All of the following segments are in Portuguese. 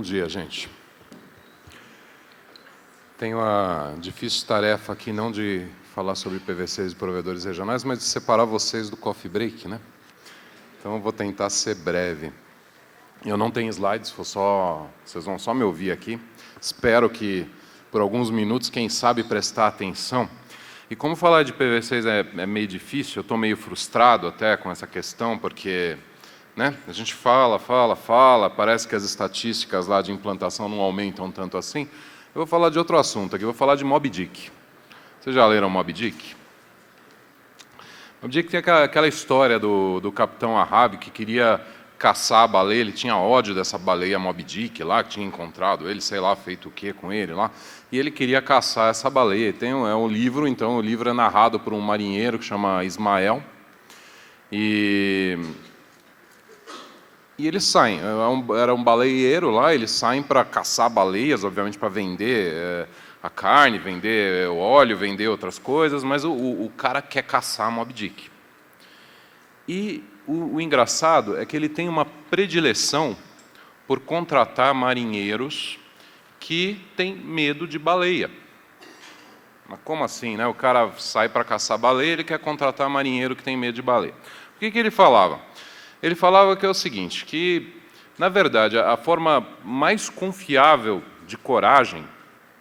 Bom dia, gente. Tenho a difícil tarefa aqui não de falar sobre PVCs e provedores regionais, mas de separar vocês do coffee break, né? Então eu vou tentar ser breve. Eu não tenho slides, vocês vão só me ouvir aqui. Espero que por alguns minutos, quem sabe, prestar atenção. E como falar de PVCs é meio difícil, eu estou meio frustrado até com essa questão, porque né, a gente fala, parece que as estatísticas lá de implantação não aumentam tanto assim. Eu vou falar de outro assunto aqui, eu vou falar de Moby Dick. Vocês já leram Moby Dick? Moby Dick tem aquela história do capitão Ahab que queria caçar a baleia, ele tinha ódio dessa baleia Moby Dick lá, que tinha encontrado ele, sei lá, feito o quê com ele lá, e ele queria caçar essa baleia. É um livro, então o livro é narrado por um marinheiro que chama Ismael, e eles saem, era um baleeiro lá, eles saem para caçar baleias, obviamente para vender a carne, vender o óleo, vender outras coisas, mas o cara quer caçar Moby Dick. E o engraçado é que ele tem uma predileção por contratar marinheiros que têm medo de baleia. Mas como assim, né? O cara sai para caçar baleia, ele quer contratar marinheiro que tem medo de baleia. O que ele falava? Ele falava que é o seguinte, que, na verdade, a forma mais confiável de coragem,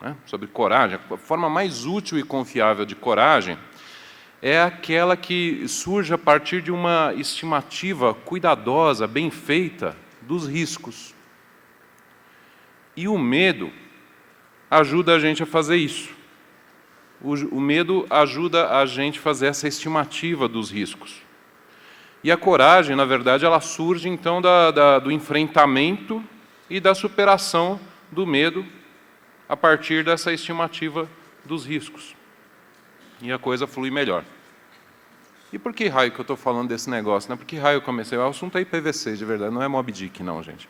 né, sobre coragem, a forma mais útil e confiável de coragem é aquela que surge a partir de uma estimativa cuidadosa, bem feita, dos riscos. E o medo ajuda a gente a fazer isso. O medo ajuda a gente a fazer essa estimativa dos riscos. E a coragem, na verdade, ela surge, então, do enfrentamento e da superação do medo a partir dessa estimativa dos riscos. E a coisa flui melhor. E por que raio que eu estou falando desse negócio? Né? Por que raio eu comecei? O assunto é IPv6, de verdade, não é Moby Dick, não, gente.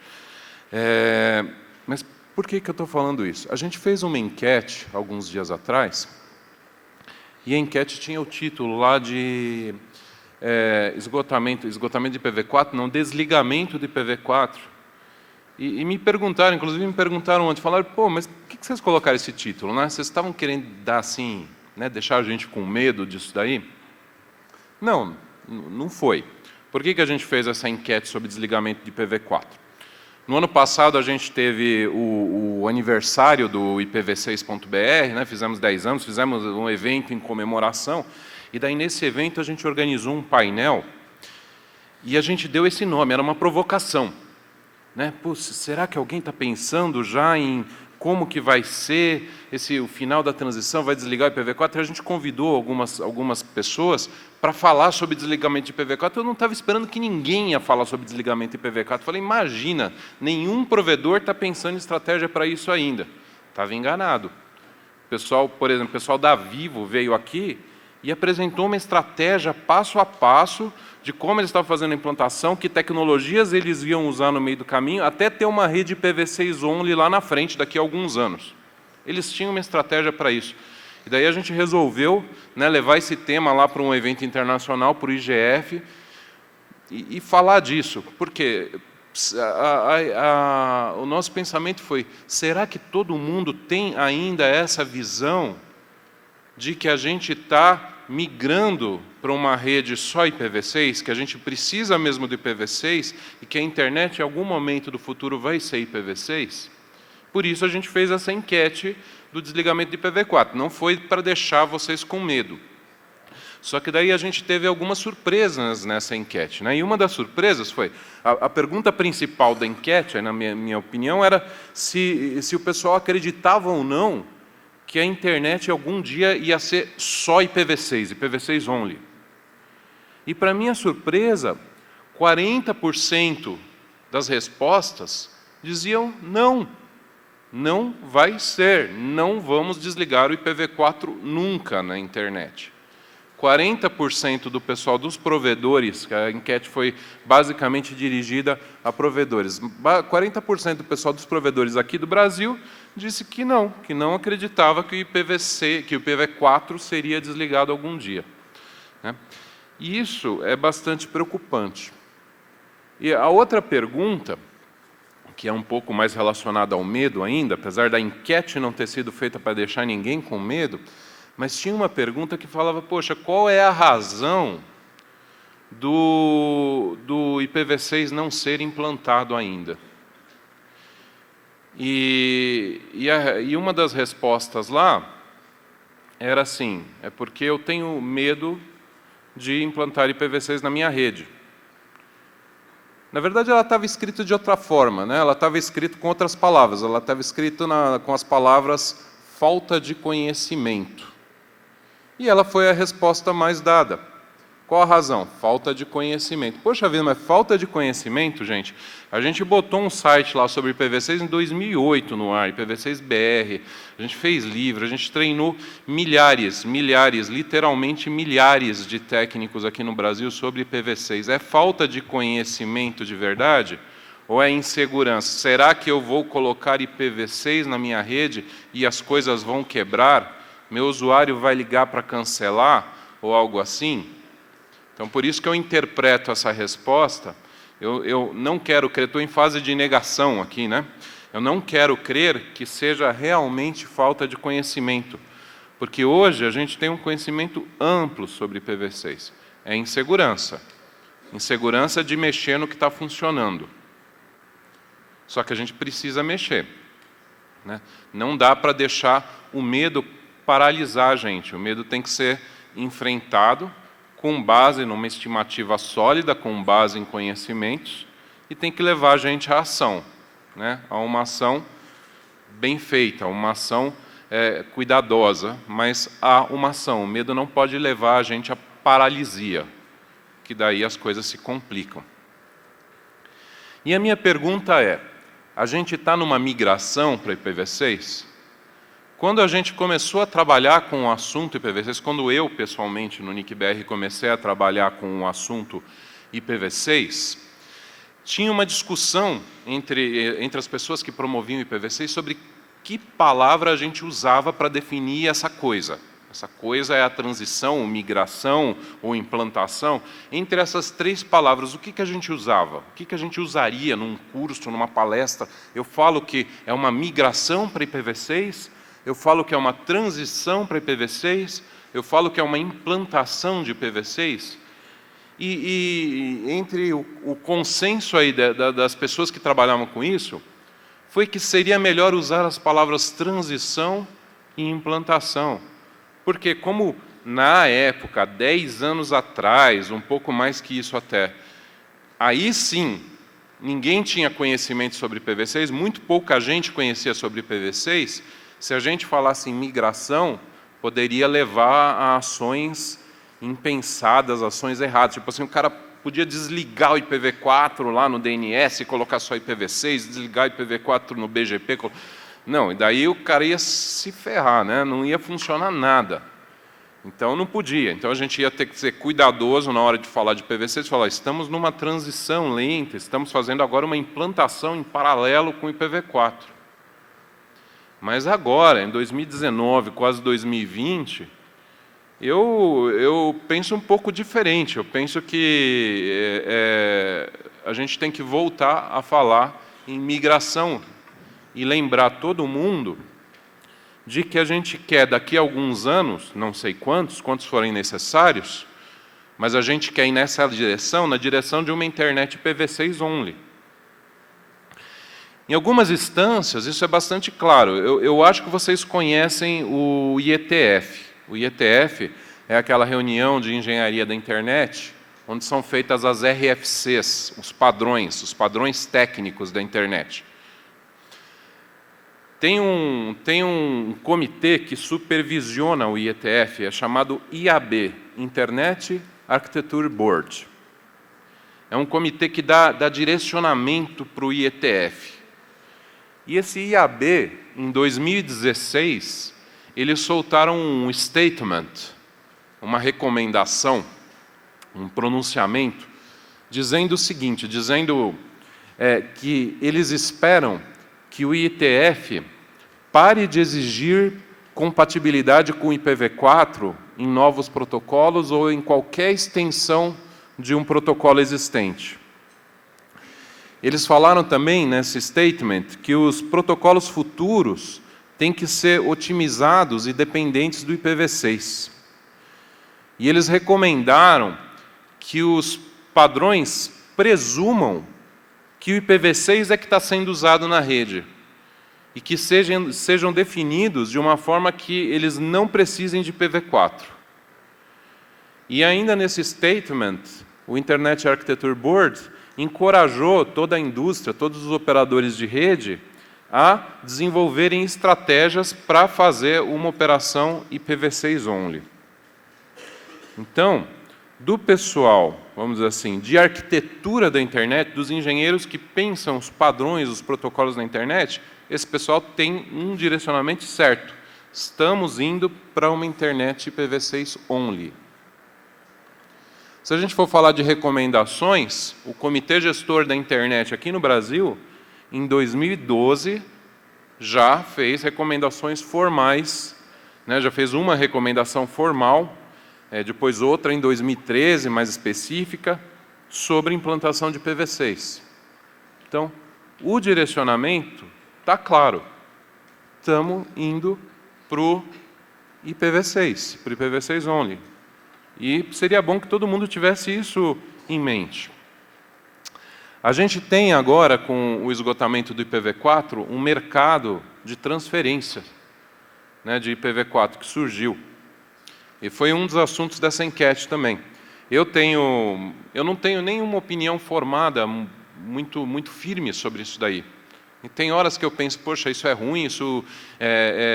Mas por que eu estou falando isso? A gente fez uma enquete, alguns dias atrás, e a enquete tinha o título lá de esgotamento de IPv4, não, desligamento de IPv4. E me perguntaram, inclusive me perguntaram ontem, falaram, pô, mas por que vocês colocaram esse título? Né? Vocês estavam querendo dar assim, né, deixar a gente com medo disso daí? Não, não foi. Por que a gente fez essa enquete sobre desligamento de IPv4? No ano passado a gente teve o aniversário do IPv6.br, né, fizemos 10 anos, fizemos um evento em comemoração, e daí nesse evento a gente organizou um painel e a gente deu esse nome, era uma provocação. Né? Pô, será que alguém está pensando já em como que vai ser o final da transição, vai desligar o IPv4? E a gente convidou algumas pessoas para falar sobre desligamento de IPv4. Eu não estava esperando que ninguém ia falar sobre desligamento de IPv4. Eu falei, imagina, nenhum provedor está pensando em estratégia para isso ainda. Estava enganado. O pessoal, por exemplo, o pessoal da Vivo veio aqui e apresentou uma estratégia passo a passo de como eles estavam fazendo a implantação, que tecnologias eles iam usar no meio do caminho, até ter uma rede IPv6 only lá na frente, daqui a alguns anos. Eles tinham uma estratégia para isso. E daí a gente resolveu, né, levar esse tema lá para um evento internacional, para o IGF, e falar disso. Porque o nosso pensamento foi, será que todo mundo tem ainda essa visão de que a gente está migrando para uma rede só IPv6, que a gente precisa mesmo do IPv6 e que a internet em algum momento do futuro vai ser IPv6? Por isso a gente fez essa enquete do desligamento de IPv4. Não foi para deixar vocês com medo. Só que daí a gente teve algumas surpresas nessa enquete. Né? E uma das surpresas foi, a pergunta principal da enquete, na minha opinião, era se o pessoal acreditava ou não que a internet algum dia ia ser só IPv6, IPv6 only. E, para minha surpresa, 40% das respostas diziam não, não vai ser, não vamos desligar o IPv4 nunca na internet. 40% do pessoal dos provedores, que a enquete foi basicamente dirigida a provedores, 40% do pessoal dos provedores aqui do Brasil disse que não acreditava que o IPv4 seria desligado algum dia. Né? E isso é bastante preocupante. E a outra pergunta que é um pouco mais relacionada ao medo ainda, apesar da enquete não ter sido feita para deixar ninguém com medo, mas tinha uma pergunta que falava, poxa, qual é a razão do IPv6 não ser implantado ainda? E uma das respostas lá era assim, é porque eu tenho medo de implantar IPv6 na minha rede. Na verdade, ela estava escrita de outra forma, né? Ela estava escrita com outras palavras, ela estava escrita com as palavras falta de conhecimento. E ela foi a resposta mais dada. Qual a razão? Falta de conhecimento. Poxa vida, mas falta de conhecimento, gente? A gente botou um site lá sobre IPv6 em 2008 no ar, IPv6BR. A gente fez livro, a gente treinou milhares, literalmente milhares de técnicos aqui no Brasil sobre IPv6. É falta de conhecimento de verdade? Ou é insegurança? Será que eu vou colocar IPv6 na minha rede e as coisas vão quebrar? Meu usuário vai ligar para cancelar? Ou algo assim? Então, por isso que eu interpreto essa resposta, eu não quero crer, estou em fase de negação aqui, né? Eu não quero crer que seja realmente falta de conhecimento, porque hoje a gente tem um conhecimento amplo sobre IPv6. É insegurança. Insegurança de mexer no que está funcionando. Só que a gente precisa mexer, né? Não dá para deixar o medo paralisar a gente. O medo tem que ser enfrentado com base numa estimativa sólida, com base em conhecimentos, e tem que levar a gente à ação, né? A uma ação bem feita, uma ação cuidadosa, mas há uma ação. O medo não pode levar a gente à paralisia, que daí as coisas se complicam. E a minha pergunta é, a gente está numa migração para IPv6? Quando a gente começou a trabalhar com o assunto IPv6, quando eu, pessoalmente, no NICBR, comecei a trabalhar com o assunto IPv6, tinha uma discussão entre as pessoas que promoviam IPv6 sobre que palavra a gente usava para definir essa coisa. Essa coisa é a transição, migração ou implantação. Entre essas três palavras, o que a gente usava? O que a gente usaria num curso, numa palestra? Eu falo que é uma migração para IPv6, eu falo que é uma transição para IPv6, eu falo que é uma implantação de IPv6, e entre o consenso aí das pessoas que trabalhavam com isso, foi que seria melhor usar as palavras transição e implantação. Porque como na época, 10 anos atrás, um pouco mais que isso até, aí sim, ninguém tinha conhecimento sobre IPv6, muito pouca gente conhecia sobre IPv6, se a gente falasse em migração, poderia levar a ações impensadas, ações erradas. Tipo assim, o cara podia desligar o IPv4 lá no DNS e colocar só IPv6, desligar o IPv4 no BGP. Não, e daí o cara ia se ferrar, né? Não ia funcionar nada. Então não podia. Então a gente ia ter que ser cuidadoso na hora de falar de IPv6, falar, estamos numa transição lenta, estamos fazendo agora uma implantação em paralelo com o IPv4. Mas agora, em 2019, quase 2020, eu penso um pouco diferente. Eu penso que a gente tem que voltar a falar em migração e lembrar todo mundo de que a gente quer, daqui a alguns anos, não sei quantos forem necessários, mas a gente quer ir nessa direção, na direção de uma internet IPv6 only. Em algumas instâncias, isso é bastante claro. Eu acho que vocês conhecem o IETF. O IETF é aquela reunião de engenharia da internet, onde são feitas as RFCs, os padrões técnicos da internet. Tem um comitê que supervisiona o IETF, é chamado IAB, Internet Architecture Board. É um comitê que dá direcionamento para o IETF. E esse IAB, em 2016, eles soltaram um statement, uma recomendação, um pronunciamento, dizendo o seguinte, que eles esperam que o IETF pare de exigir compatibilidade com o IPv4 em novos protocolos ou em qualquer extensão de um protocolo existente. Eles falaram também, nesse statement, que os protocolos futuros têm que ser otimizados e dependentes do IPv6. E eles recomendaram que os padrões presumam que o IPv6 é que está sendo usado na rede e que sejam definidos de uma forma que eles não precisem de IPv4. E ainda nesse statement, o Internet Architecture Board encorajou toda a indústria, todos os operadores de rede, a desenvolverem estratégias para fazer uma operação IPv6 only. Então, do pessoal, vamos dizer assim, de arquitetura da internet, dos engenheiros que pensam os padrões, os protocolos da internet, esse pessoal tem um direcionamento certo. Estamos indo para uma internet IPv6 only. Se a gente for falar de recomendações, o Comitê Gestor da Internet aqui no Brasil, em 2012, já fez recomendações formais, né, já fez uma recomendação formal, depois outra em 2013, mais específica, sobre implantação de IPv6. Então, o direcionamento está claro. Estamos indo para o IPv6, para o IPv6 only. E seria bom que todo mundo tivesse isso em mente. A gente tem agora, com o esgotamento do IPv4, um mercado de transferência, né, de IPv4 que surgiu. E foi um dos assuntos dessa enquete também. Eu não tenho nenhuma opinião formada muito firme sobre isso daí. E tem horas que eu penso, poxa, isso é ruim, isso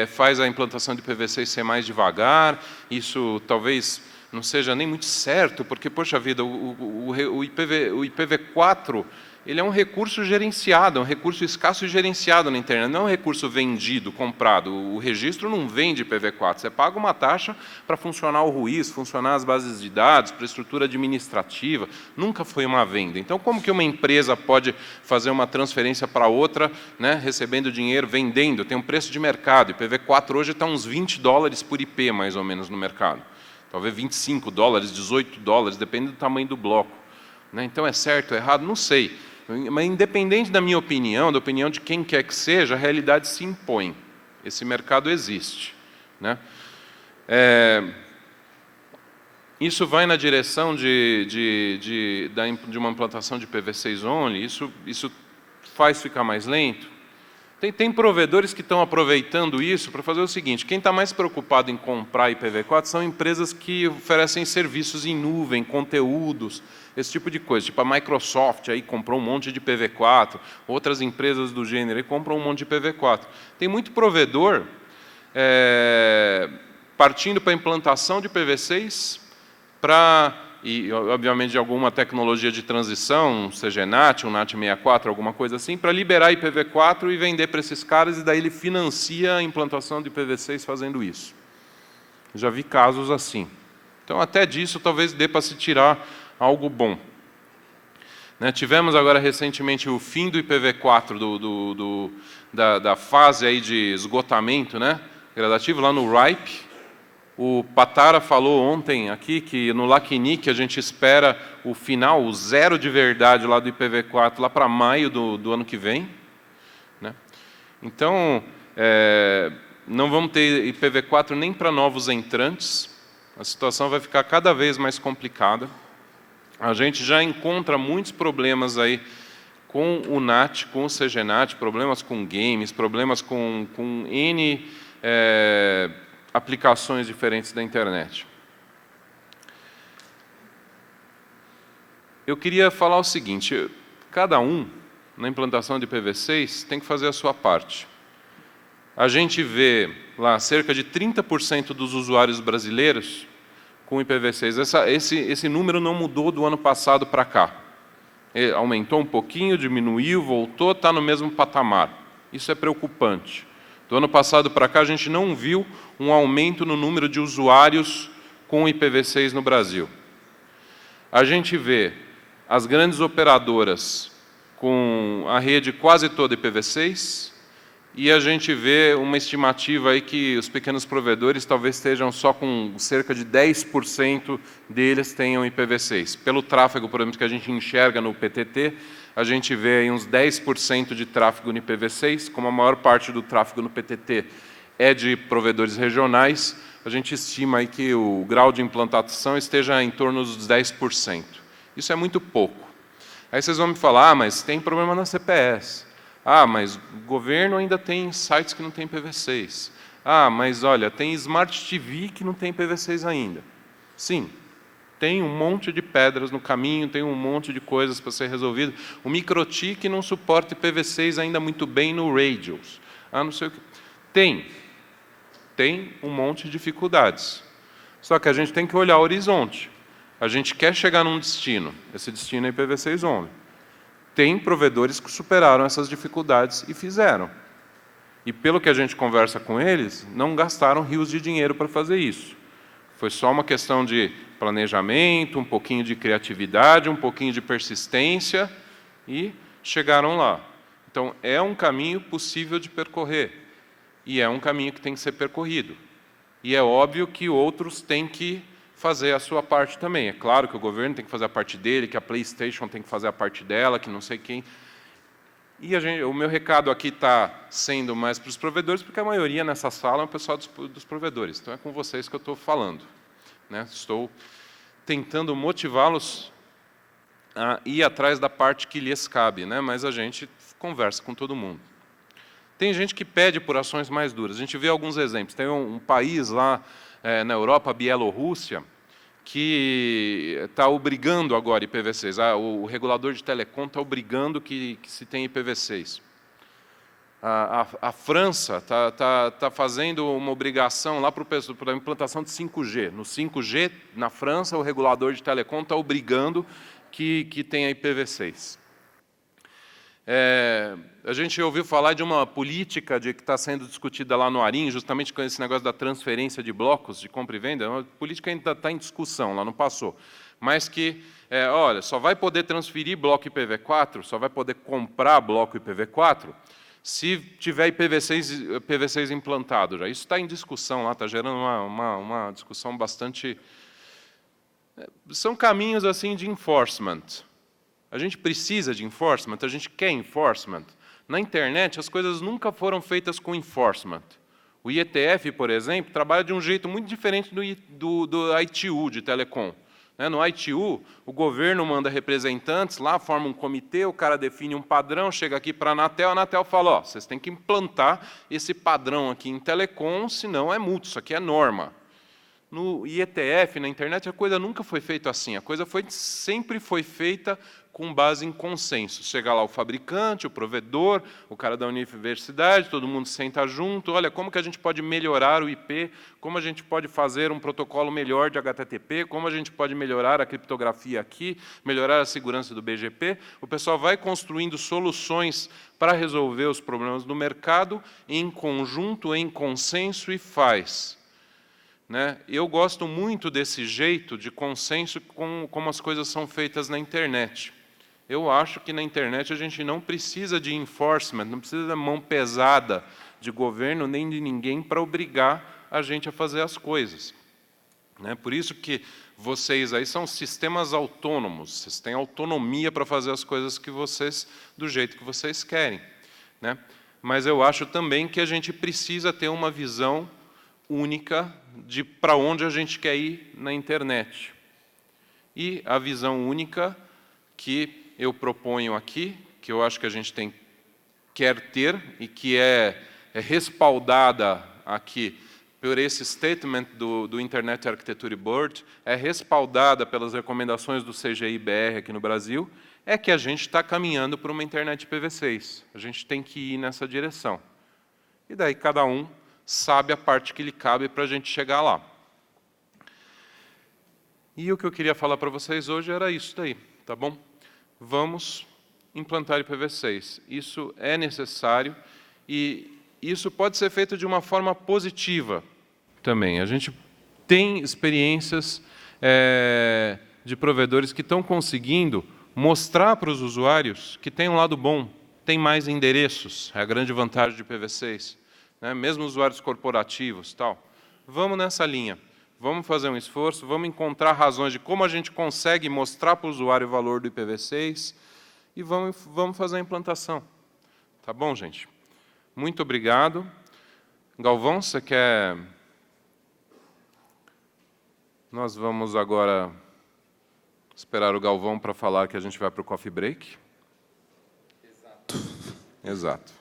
faz a implantação de IPv6 ser mais devagar, isso talvez não seja nem muito certo, porque, poxa vida, o IPv4 ele é um recurso gerenciado, é um recurso escasso e gerenciado na internet, não é um recurso vendido, comprado. O registro não vende IPv4, você paga uma taxa para funcionar o RUIS, funcionar as bases de dados, para a estrutura administrativa, nunca foi uma venda. Então, como que uma empresa pode fazer uma transferência para outra, né, recebendo dinheiro, vendendo? Tem um preço de mercado, IPv4 hoje está uns $20 por IP, mais ou menos, no mercado. Talvez $25, $18, depende do tamanho do bloco. Né? Então, é certo, é errado? Não sei. Mas, independente da minha opinião, da opinião de quem quer que seja, a realidade se impõe. Esse mercado existe. Né? Isso vai na direção de uma implantação de IPv6 only? Isso faz ficar mais lento? Tem provedores que estão aproveitando isso para fazer o seguinte: quem está mais preocupado em comprar IPv4 são empresas que oferecem serviços em nuvem, conteúdos, esse tipo de coisa. Tipo a Microsoft aí comprou um monte de IPv4, outras empresas do gênero aí compram um monte de IPv4. Tem muito provedor partindo para a implantação de IPv6 e, obviamente, de alguma tecnologia de transição, um CGNAT, um NAT64, alguma coisa assim, para liberar IPv4 e vender para esses caras, e daí ele financia a implantação de IPv6 fazendo isso. Já vi casos assim. Então, até disso, talvez dê para se tirar algo bom. Né, tivemos agora, recentemente, o fim do IPv4, da fase aí de esgotamento, né, gradativo, lá no RIPE. O Patara falou ontem aqui que no LACNIC a gente espera o final, o zero de verdade lá do IPv4 lá para maio do ano que vem. Né? Então, não vamos ter IPv4 nem para novos entrantes. A situação vai ficar cada vez mais complicada. A gente já encontra muitos problemas aí com o NAT, com o CGNAT, problemas com games, problemas com N aplicações diferentes da internet. Eu queria falar o seguinte: cada um, na implantação de IPv6, tem que fazer a sua parte. A gente vê lá cerca de 30% dos usuários brasileiros com IPv6. Esse número não mudou do ano passado para cá. Ele aumentou um pouquinho, diminuiu, voltou, está no mesmo patamar. Isso é preocupante. Do ano passado para cá, a gente não viu um aumento no número de usuários com IPv6 no Brasil. A gente vê as grandes operadoras com a rede quase toda IPv6, e a gente vê uma estimativa aí que os pequenos provedores talvez estejam só com cerca de 10% deles tenham IPv6. Pelo tráfego, por exemplo, que a gente enxerga no PTT, a gente vê aí uns 10% de tráfego no IPv6, como a maior parte do tráfego no PTT é de provedores regionais, a gente estima aí que o grau de implantação esteja em torno dos 10%. Isso é muito pouco. Aí vocês vão me falar, mas tem problema na CPS. Mas o governo ainda tem sites que não tem IPv6. Mas olha, tem Smart TV que não tem IPv6 ainda. Sim, tem um monte de pedras no caminho, tem um monte de coisas para ser resolvido. O MikroTik não suporta IPv6 ainda muito bem no Radios. Não sei o que. Tem um monte de dificuldades. Só que a gente tem que olhar o horizonte. A gente quer chegar num destino. Esse destino é IPv6 only. Tem provedores que superaram essas dificuldades e fizeram. E pelo que a gente conversa com eles, não gastaram rios de dinheiro para fazer isso. Foi só uma questão de planejamento, um pouquinho de criatividade, um pouquinho de persistência e chegaram lá. Então, é um caminho possível de percorrer. E é um caminho que tem que ser percorrido. E é óbvio que outros têm que fazer a sua parte também. É claro que o governo tem que fazer a parte dele, que a PlayStation tem que fazer a parte dela, que não sei quem. E o meu recado aqui está sendo mais para os provedores, porque a maioria nessa sala é o pessoal dos provedores. Então é com vocês que eu estou falando. Né? Estou tentando motivá-los a ir atrás da parte que lhes cabe, né? Mas a gente conversa com todo mundo. Tem gente que pede por ações mais duras. A gente vê alguns exemplos. Tem um país lá na Europa, a Bielorrússia, que está obrigando agora IPv6. O regulador de telecom está obrigando que se tenha IPv6. A França está fazendo uma obrigação lá para a implantação de 5G. No 5G, na França, o regulador de telecom está obrigando que tenha IPv6. A gente ouviu falar de uma política que está sendo discutida lá no ARIN, justamente com esse negócio da transferência de blocos de compra e venda. A política ainda está em discussão, lá não passou. Mas que, olha, só vai poder transferir bloco IPv4, só vai poder comprar bloco IPv4, se tiver IPv6 implantado já. Isso está em discussão lá, está gerando uma discussão bastante... São caminhos assim de enforcement. A gente precisa de enforcement, a gente quer enforcement. Na internet, as coisas nunca foram feitas com enforcement. O IETF, por exemplo, trabalha de um jeito muito diferente do ITU, de telecom. No ITU, o governo manda representantes lá, forma um comitê, o cara define um padrão, chega aqui para a Anatel fala, vocês têm que implantar esse padrão aqui em telecom, senão é multa, isso aqui é norma. No IETF, na internet, a coisa nunca foi feita assim. A coisa sempre foi feita com base em consenso. Chega lá o fabricante, o provedor, o cara da universidade, todo mundo senta junto. Olha, como que a gente pode melhorar o IP? Como a gente pode fazer um protocolo melhor de HTTP? Como a gente pode melhorar a criptografia aqui? Melhorar a segurança do BGP? O pessoal vai construindo soluções para resolver os problemas do mercado em conjunto, em consenso e faz. Eu gosto muito desse jeito de consenso como as coisas são feitas na internet. Eu acho que na internet a gente não precisa de enforcement, não precisa da mão pesada de governo nem de ninguém para obrigar a gente a fazer as coisas. Por isso que vocês aí são sistemas autônomos, vocês têm autonomia para fazer as coisas do jeito que vocês querem. Mas eu acho também que a gente precisa ter uma visão única de para onde a gente quer ir na internet. E a visão única que eu proponho aqui, que eu acho que a gente quer ter e que é respaldada aqui por esse statement do Internet Architecture Board, é respaldada pelas recomendações do CGI-BR aqui no Brasil, é que a gente está caminhando para uma internet IPv6. A gente tem que ir nessa direção. E daí cada um sabe a parte que lhe cabe para a gente chegar lá. E o que eu queria falar para vocês hoje era isso daí, tá bom? Vamos implantar IPv6. Isso é necessário e isso pode ser feito de uma forma positiva também. A gente tem experiências de provedores que estão conseguindo mostrar para os usuários que tem um lado bom tem mais endereços, é a grande vantagem de IPv6, né? Mesmo usuários corporativos, tal. Vamos nessa linha, vamos fazer um esforço, vamos encontrar razões de como a gente consegue mostrar para o usuário o valor do IPv6 e vamos fazer a implantação. Tá bom, gente? Muito obrigado. Galvão, você quer... Nós vamos agora esperar o Galvão para falar que a gente vai para o coffee break. Exato.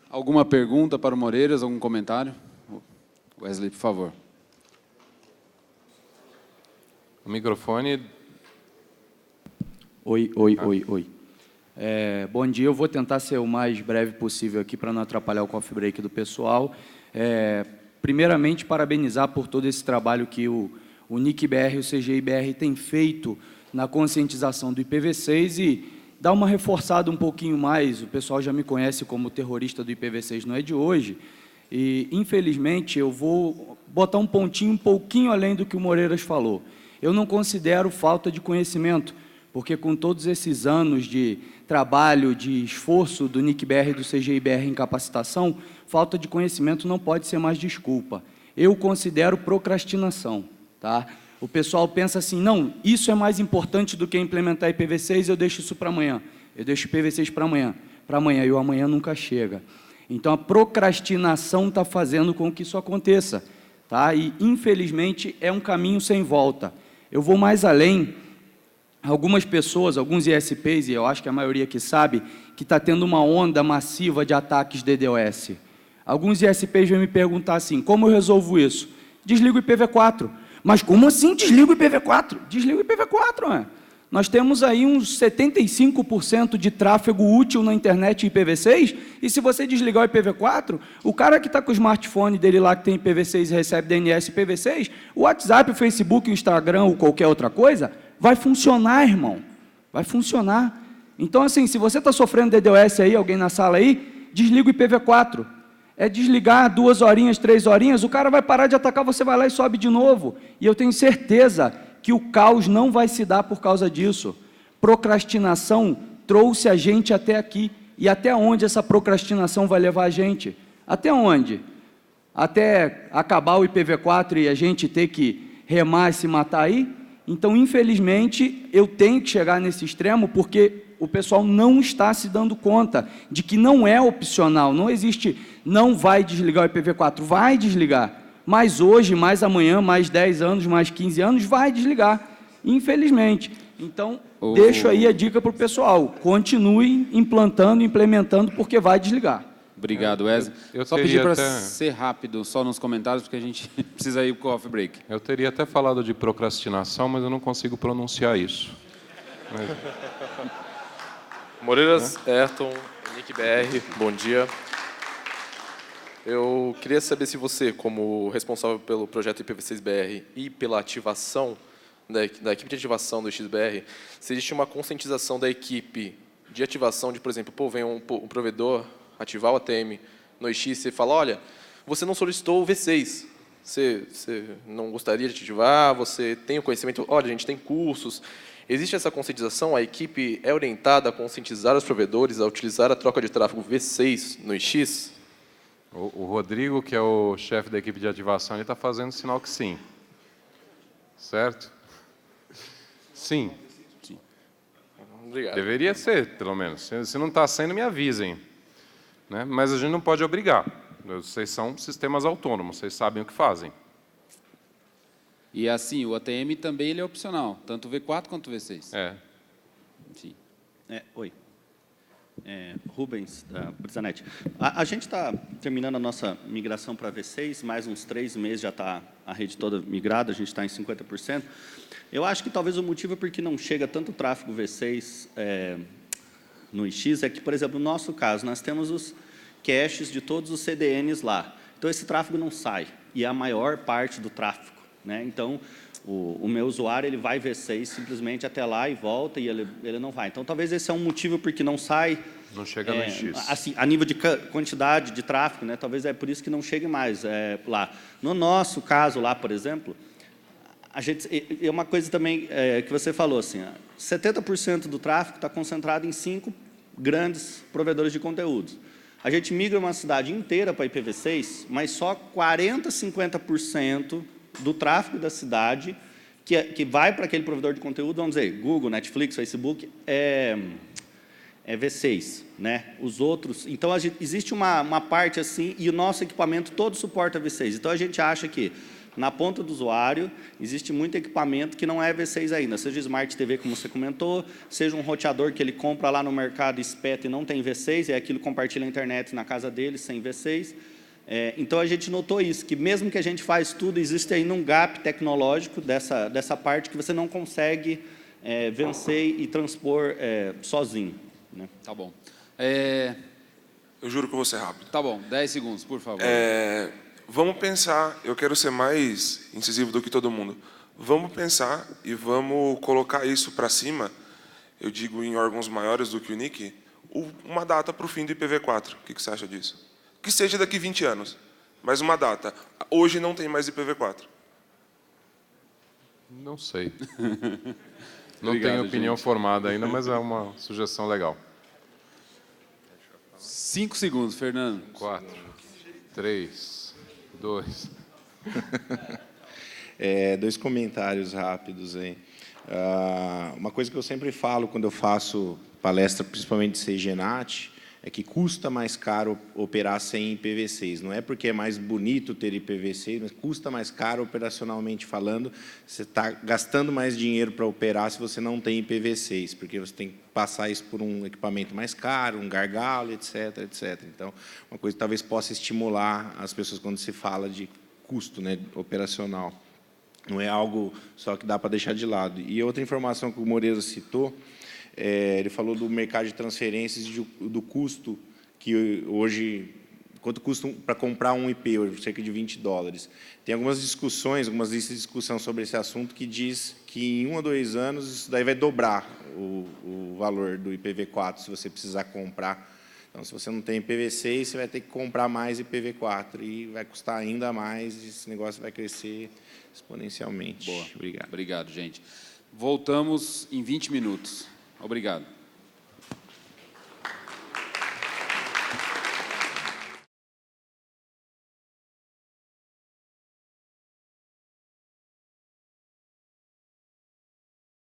Alguma pergunta para o Moreiras? Algum comentário? Wesley, por favor. O microfone... Oi. Bom dia, eu vou tentar ser o mais breve possível aqui para não atrapalhar o coffee break do pessoal. Primeiramente, parabenizar por todo esse trabalho que o NIC-BR e o CGI-BR têm feito na conscientização do IPv6 e dar uma reforçada um pouquinho mais. O pessoal já me conhece como terrorista do IPv6, não é de hoje. E, infelizmente, eu vou botar um pontinho um pouquinho além do que o Moreiras falou. Eu não considero falta de conhecimento, porque com todos esses anos de trabalho, de esforço do NIC-BR e do CGI-BR em capacitação, falta de conhecimento não pode ser mais desculpa. Eu considero procrastinação. Tá? O pessoal pensa assim, não, isso é mais importante do que implementar IPv6, eu deixo isso para amanhã. Eu deixo IPv6 para amanhã, e o amanhã nunca chega. Então, a procrastinação está fazendo com que isso aconteça. Tá? E, infelizmente, é um caminho sem volta. Eu vou mais além. Algumas pessoas, alguns ISPs, e eu acho que a maioria que sabe, que está tendo uma onda massiva de ataques DDoS. Alguns ISPs vão me perguntar assim, como eu resolvo isso? Desligo o IPv4. Mas como assim desliga o IPv4? Desliga o IPv4, né? Nós temos aí uns 75% de tráfego útil na internet em IPv6, e se você desligar o IPv4, o cara que está com o smartphone dele lá que tem IPv6 e recebe DNS IPv6, o WhatsApp, o Facebook, o Instagram ou qualquer outra coisa, vai funcionar, irmão. Vai funcionar. Então, assim, se você está sofrendo DDoS aí, alguém na sala aí, desliga o IPv4. É desligar 2 horinhas, 3 horinhas, o cara vai parar de atacar, você vai lá e sobe de novo. E eu tenho certeza que o caos não vai se dar por causa disso. Procrastinação trouxe a gente até aqui. E até onde essa procrastinação vai levar a gente? Até onde? Até acabar o IPv4 e a gente ter que remar e se matar aí? Então, infelizmente, eu tenho que chegar nesse extremo porque o pessoal não está se dando conta de que não é opcional, não existe, não vai desligar o IPv4, vai desligar, mas hoje, mais amanhã, mais 10 anos, mais 15 anos, vai desligar, infelizmente. Então, deixo aí a dica para o pessoal, continue implantando, implementando, porque vai desligar. Obrigado, Wesley. Eu só pedir para até... ser rápido, só nos comentários, porque a gente precisa ir para o coffee break. Eu teria até falado de procrastinação, mas eu não consigo pronunciar isso. Moreiras, Ayrton, NIC-BR, bom dia. Eu queria saber se você, como responsável pelo projeto IPv6BR e pela ativação, da equipe de ativação do XBR, se existe uma conscientização da equipe de ativação de, por exemplo, pô, vem um provedor ativar o ATM no X, você fala, olha, você não solicitou o V6, você não gostaria de ativar, você tem o conhecimento, olha, a gente tem cursos. Existe essa conscientização? A equipe é orientada a conscientizar os provedores a utilizar a troca de tráfego V6 no X? O Rodrigo, que é o chefe da equipe de ativação, ele está fazendo sinal que sim. Certo? Sim. Obrigado. Deveria ser, pelo menos. Se não está sendo, me avisem. Né? Mas a gente não pode obrigar. Vocês são sistemas autônomos, vocês sabem o que fazem. E assim, o ATM também ele é opcional, tanto o V4 quanto o V6. Sim. Oi. Rubens, da Brisanet. A gente está terminando a nossa migração para V6, mais uns 3 meses já está a rede toda migrada, a gente está em 50%. Eu acho que talvez o motivo é porque não chega tanto tráfego V6 no IX é que, por exemplo, no nosso caso, nós temos os caches de todos os CDNs lá. Então, esse tráfego não sai, e é a maior parte do tráfego. Né? Então, o meu usuário ele vai V6 simplesmente até lá e volta, e ele não vai. Então, talvez esse é um motivo porque não sai. Não chega no X. Assim, a nível de quantidade de tráfego, né? Talvez é por isso que não chegue mais lá. No nosso caso lá, por exemplo, a gente, é uma coisa também que você falou, assim, 70% do tráfego está concentrado em 5 grandes provedores de conteúdos. A gente migra uma cidade inteira para IPv6, mas só 40%, 50% do tráfego da cidade que vai para aquele provedor de conteúdo, vamos dizer, Google, Netflix, Facebook, é V6, né? Os outros... Então, existe uma parte assim, e o nosso equipamento todo suporta V6. Então, a gente acha que, na ponta do usuário, existe muito equipamento que não é V6 ainda, seja Smart TV, como você comentou, seja um roteador que ele compra lá no mercado, espeta e não tem V6, e aquilo compartilha a internet na casa dele sem V6. Então, a gente notou isso, que mesmo que a gente faz tudo, existe ainda um gap tecnológico dessa parte que você não consegue vencer e transpor sozinho. Né? Tá bom. Eu juro que eu vou ser rápido. Tá bom, 10 segundos, por favor. Vamos pensar, eu quero ser mais incisivo do que todo mundo. Vamos pensar e vamos colocar isso para cima, eu digo em órgãos maiores do que o NIC, uma data para o fim do IPv4. O que você acha disso? Que seja daqui 20 anos, mas uma data. Hoje não tem mais IPv4. Não sei. Não Obrigado, tenho opinião gente. formada ainda, mas é uma sugestão legal. 5 segundos, Fernando. 4, 3, 2... 2 comentários rápidos aí. Uma coisa que eu sempre falo quando eu faço palestra, principalmente de CGNAT, é que custa mais caro operar sem IPv6. Não é porque é mais bonito ter IPv6, mas custa mais caro operacionalmente falando. Você está gastando mais dinheiro para operar se você não tem IPv6, porque você tem que passar isso por um equipamento mais caro, um gargalo, etc, etc. Então, uma coisa que talvez possa estimular as pessoas quando se fala de custo, né, operacional. Não é algo só que dá para deixar de lado. E outra informação que o Moreira citou, ele falou do mercado de transferências e do custo, que hoje, quanto custa para comprar um IP, hoje, cerca de $20. Tem algumas discussões, algumas listas de discussão sobre esse assunto que diz que em 1 a 2 anos isso daí vai dobrar o valor do IPv4, se você precisar comprar. Então, se você não tem IPv6, você vai ter que comprar mais IPv4 e vai custar ainda mais, e esse negócio vai crescer exponencialmente. Boa. Obrigado. Obrigado, gente. Voltamos em 20 minutos. Obrigado.